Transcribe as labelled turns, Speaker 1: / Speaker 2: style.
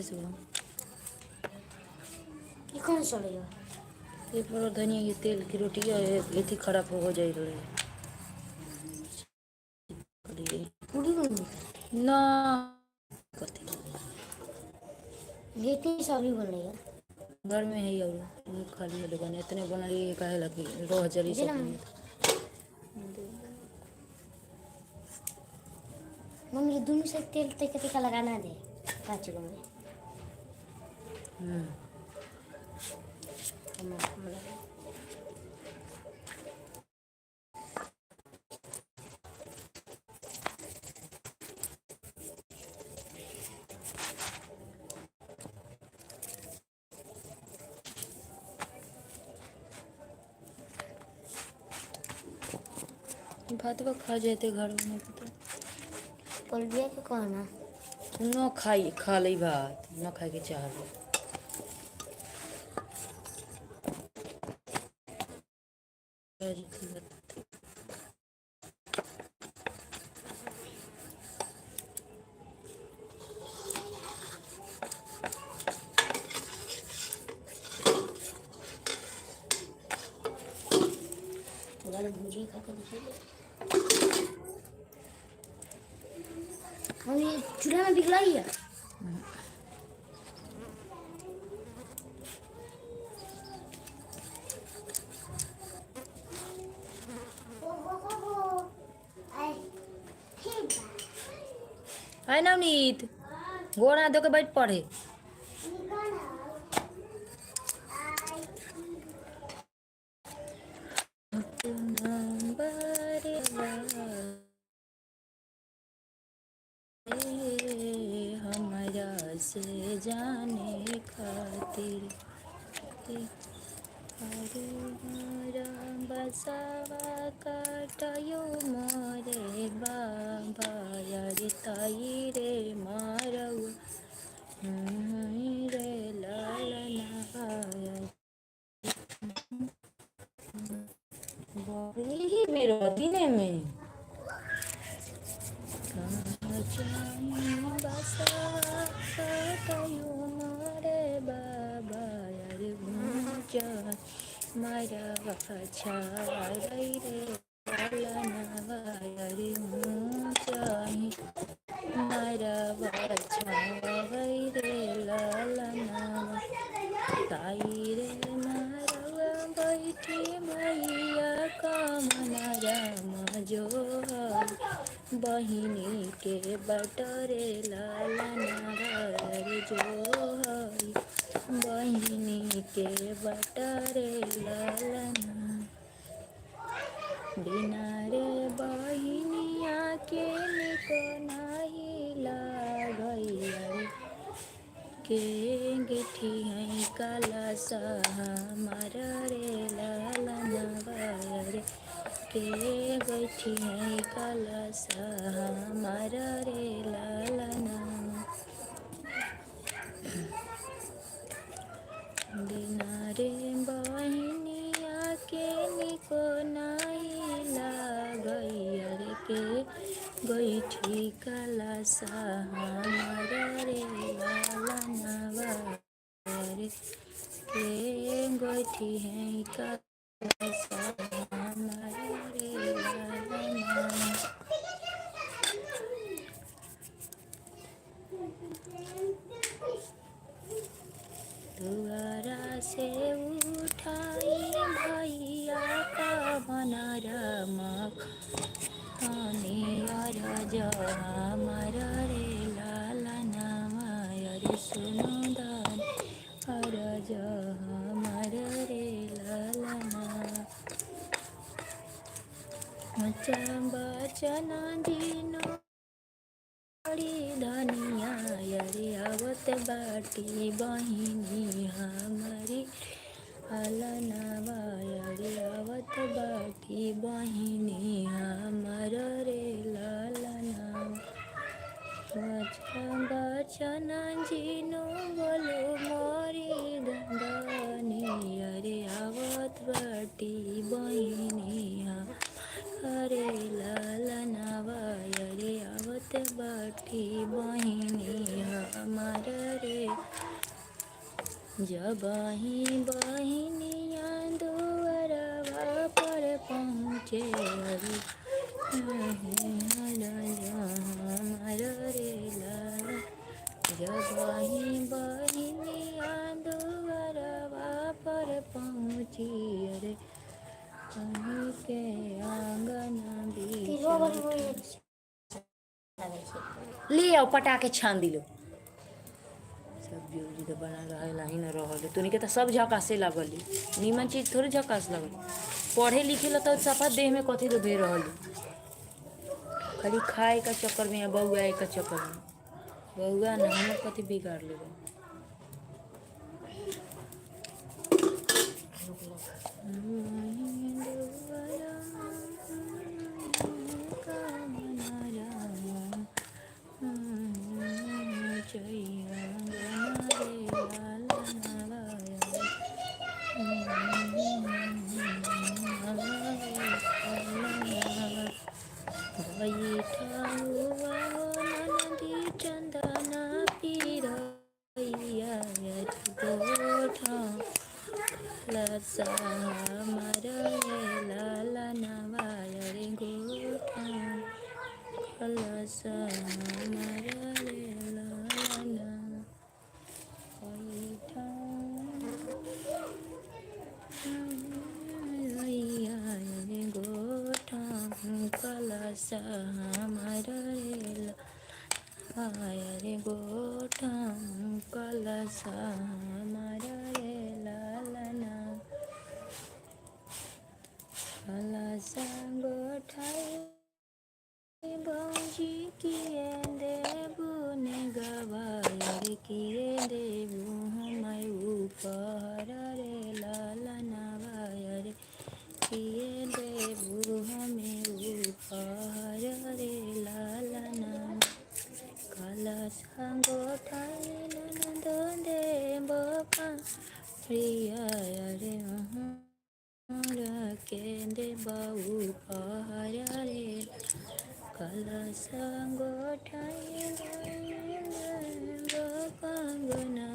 Speaker 1: है सुबह
Speaker 2: ये कौन चलेगा?
Speaker 1: ये पर धनिया की तेल की रोटी ये थी खराब हो जाए रही
Speaker 2: पूरी बन
Speaker 1: ना कथी
Speaker 2: ये तीन सब्जी बन रही है
Speaker 1: घर में है और खाली है दुकान इतने बना रही काहे लगी रह जरी सब
Speaker 2: मम्मी ये दोनों से तेल टिका टिका लगाना दे 5 किलो में।
Speaker 1: भात खा जाते घर में तो
Speaker 2: पलबिया के कहना
Speaker 1: न खाई खा ली भात न खाए के चाह
Speaker 2: भुजी खा के देखिए मम्मी चूल्हा में पिघलाई है
Speaker 1: है नवनीत गोड़ा दो के बैठ पड़े हमारा से जाने खातिर बसावा काटयो मोरे बाबा यार ताई रे मारऊ रे लालना मेरो दिने में बसावा काटयो मोरे बाबा यार मारा छाई रे लालना यार चाही मारा छाई रे लालना ताई रे मारवा बैठी मैया कामना राम जो बहिनी के बटरे लालना जो बहिनी के बटरे लालना बिना रे बहिनिया के निको नाही लागैया के गेठी है काला सा हमारा रे लालना रे के गेठी है काला सा हमारा रे लालना बिना रे बहिनिया के निको नाही लागैया रे के गैठी काला सा हमारा रे लालना रे के गैठी है काला सा हमारा रे लालना दुआरा से उठाई भैया का बना रमक हमारा रे लालना रे सुनो दान अरज हमारा रे लालना बचना दिनो धनिया यारे आवत बाटी बहिनी हमारी हलना यारे आवत बाटी बहिनी हमार रे लालना बचना जिनो बोलो मोरी धनी यारे आवत बाटी बहिनी हरे लालना यारे आवत बाटी बहिनी हमार रे जब ही बहिनिया दुअरवा पर पहुँचे रे हमर रे लाला। जब ही बहिनिया दुअरवा पर पहुँची रे कहीं के आंगन
Speaker 2: फिरो
Speaker 1: बिछड़
Speaker 2: लगे छै।
Speaker 1: ले आओ पटा के छान दिलो। सब्जी उब्जी तो बना रहेला ही न रहल तोनी के तो सब झकासे लागल नीमन चीज थोड़ी झकास लगल। पढ़े लिखे ला तो सफा देह में कथी तो दे रहल खाली खाए का चक्कर में या बउआए का चक्कर में बउआ ना हमर कथी बिगाड़ लेबे। बैठा हुआ नदी चंदना पीरैया गोठा लसा हमारा लाला नवाय रे गोठा लसा हमारा रे लाला बैठा रे गोठा कलसा हमारा रे आय रे गोठा कलसा हमारा रे लालना कलसा गोठाई भौजी किए देबू ने गवाय रे किए देबू हमाय उपहार रे लालना वाय रे किए देबू हमें उपहार रे लालना कलसा गोठाई ननद देब प्रिया रे के देब उपहार रे कलसा गोठाई कंगना